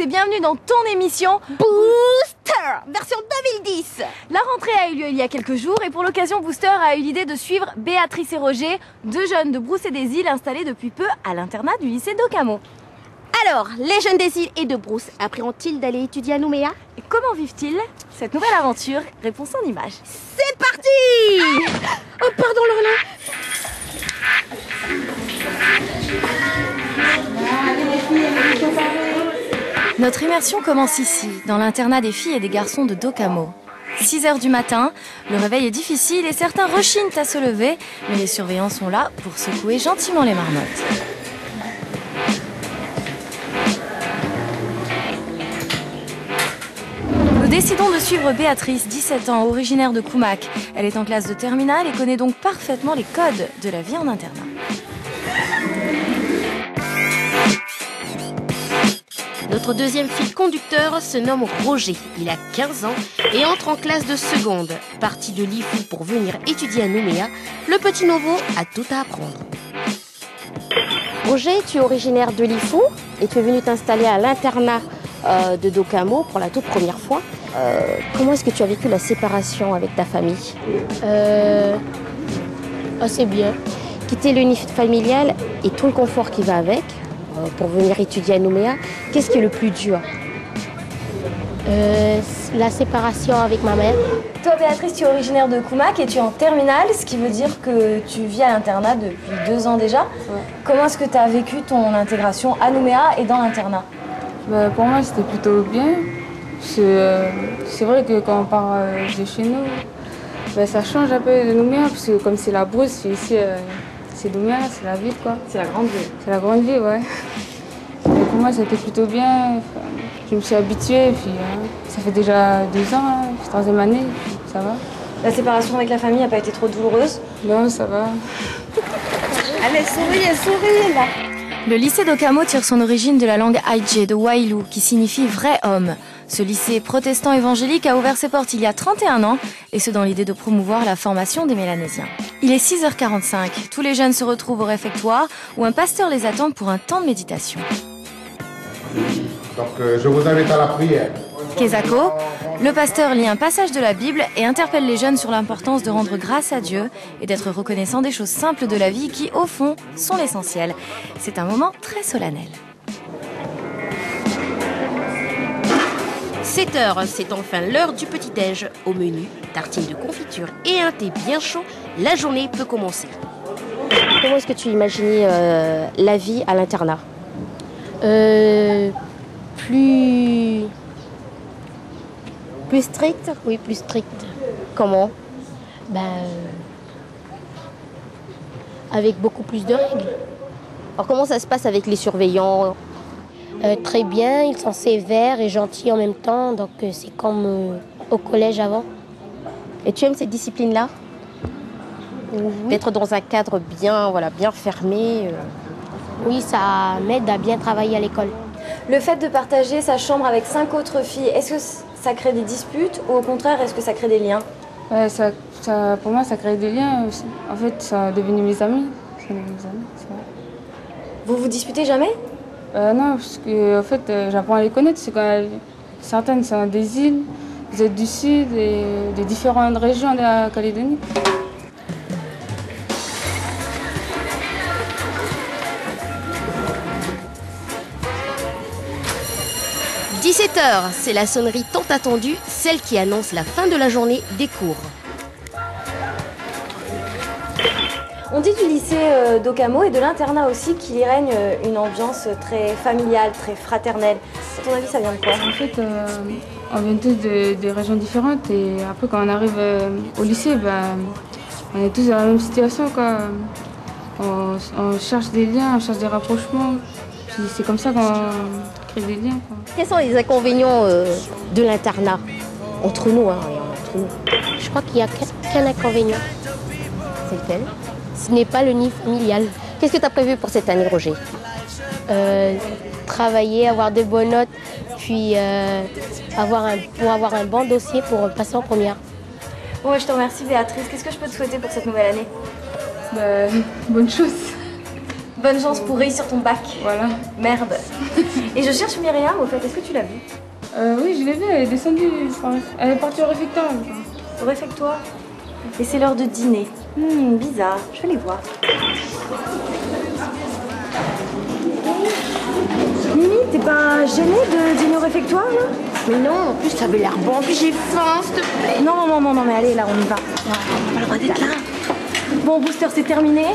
et bienvenue dans ton émission Booster version 2010. La rentrée a eu lieu il y a quelques jours et pour l'occasion Booster a eu l'idée de suivre Béatrice et Roger, deux jeunes de Brousse et des Îles installés depuis peu à l'internat du lycée d'Occamo. Alors, les jeunes des îles et de Brousse appréhendent-ils d'aller étudier à Nouméa? Et comment vivent-ils cette nouvelle aventure? Réponse en images. C'est parti. Oh pardon Lorna. Notre immersion commence ici, dans l'internat des filles et des garçons de Docamo. 6 h du matin, le réveil est difficile et certains rechignent à se lever, mais les surveillants sont là pour secouer gentiment les marmottes. Nous décidons de suivre Béatrice, 17 ans, originaire de Koumak. Elle est en classe de terminale et connaît donc parfaitement les codes de la vie en internat. Notre deuxième fil conducteur se nomme Roger. Il a 15 ans et entre en classe de seconde. Parti de Lifou pour venir étudier à Nouméa, le petit nouveau a tout à apprendre. Roger, tu es originaire de Lifou et tu es venu t'installer à l'internat de Docamo pour la toute première fois. Comment est-ce que tu as vécu la séparation avec ta famille? Assez bien. Quitter l'unité familiale et tout le confort qui va avec pour venir étudier à Nouméa, qu'est-ce qui est le plus dur? La séparation avec ma mère. Toi Béatrice, tu es originaire de Koumak et tu es en terminale, ce qui veut dire que tu vis à l'internat depuis 2 ans déjà. Ouais. Comment est-ce que tu as vécu ton intégration à Nouméa et dans l'internat? Pour moi, c'était plutôt bien. C'est vrai que quand on part de chez nous, ça change un peu de Nouméa, parce que comme c'est la Brousse, ici, c'est Nouméa, c'est la ville, quoi. C'est la grande ville. C'est la grande ville, ouais. Mais pour moi, c'était plutôt bien. Enfin, je me suis habituée, et puis ça fait déjà 2 ans, troisième année, ça va. La séparation avec la famille n'a pas été trop douloureuse? Non, ça va. Elle sourit là. Le lycée d'Occamo tire son origine de la langue Aïdjé de Wailou, qui signifie vrai homme. Ce lycée protestant évangélique a ouvert ses portes il y a 31 ans, et ce dans l'idée de promouvoir la formation des Mélanésiens. Il est 6 h 45, tous les jeunes se retrouvent au réfectoire, où un pasteur les attend pour un temps de méditation. Donc je vous invite à la prière. Kezako, le pasteur lit un passage de la Bible et interpelle les jeunes sur l'importance de rendre grâce à Dieu et d'être reconnaissant des choses simples de la vie qui, au fond, sont l'essentiel. C'est un moment très solennel. 7 h, c'est enfin l'heure du petit-déj. Au menu, tartines de confiture et un thé bien chaud, la journée peut commencer. Comment est-ce que tu imaginais la vie à l'internat? Plus strict? Oui, plus strict. Comment? Avec beaucoup plus de règles. Alors comment ça se passe avec les surveillants? Très bien, ils sont sévères et gentils en même temps, donc c'est comme au collège avant. Et tu aimes cette discipline-là? Oui. D'être dans un cadre bien fermé. Oui, ça m'aide à bien travailler à l'école. Le fait de partager sa chambre avec 5 autres filles, est-ce que ça crée des disputes ou au contraire, est-ce que ça crée des liens? Pour moi, ça crée des liens. En fait, ça a devenu mes amis. C'est vrai. Vous vous disputez jamais? Non, parce que en fait, j'apprends à les connaître. C'est quand certaines sont des îles, vous êtes du sud et de différentes régions de la Calédonie. – 17 h, c'est la sonnerie tant attendue, celle qui annonce la fin de la journée des cours. On dit du lycée d'Occamo et de l'internat aussi qu'il y règne une ambiance très familiale, très fraternelle. À ton avis, ça vient de quoi? En fait, on vient tous de régions différentes et après quand on arrive au lycée, on est tous dans la même situation, quoi. On cherche des liens, on cherche des rapprochements, puis c'est comme ça qu'on crée des liens, quoi. Quels sont les inconvénients de l'internat? Entre nous, entre nous. Je crois qu'il n'y a qu'un inconvénient. C'est lequel? Ce n'est pas le nid familial. Qu'est-ce que tu as prévu pour cette année, Roger? Travailler, avoir de bonnes notes, puis avoir un bon dossier pour passer en première. Bon, je te remercie Béatrice. Qu'est-ce que je peux te souhaiter pour cette nouvelle année? Bonne chose. Bonne chance pour réussir ton bac. Voilà. Merde. Et je cherche Myriam, au fait, est-ce que tu l'as vue? Oui, je l'ai vue, elle est descendue. Elle est partie au réfectoire. Au réfectoire. Et c'est l'heure de dîner. Bizarre, je vais les voir. Mimi, t'es pas gênée de dîner au réfectoire, là? Mais non, en plus ça avait l'air bon, puis j'ai faim, s'il te plaît. Non, mais allez, là, on y va. On n'a pas le droit d'être là. Bon, Booster, c'est terminé.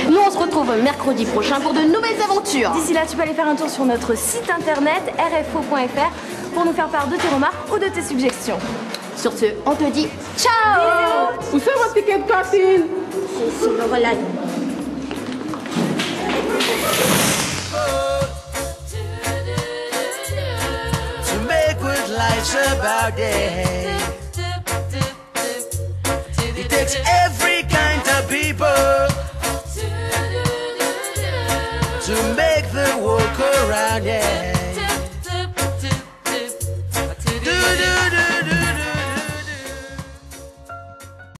Nous on se retrouve mercredi prochain pour de nouvelles aventures. D'ici là, tu peux aller faire un tour sur notre site internet rfo.fr pour nous faire part de tes remarques ou de tes suggestions. Sur ce, on te dit ciao. Où c'est votre ticket de cantine? C'est le relais. To make good life's about day. It takes every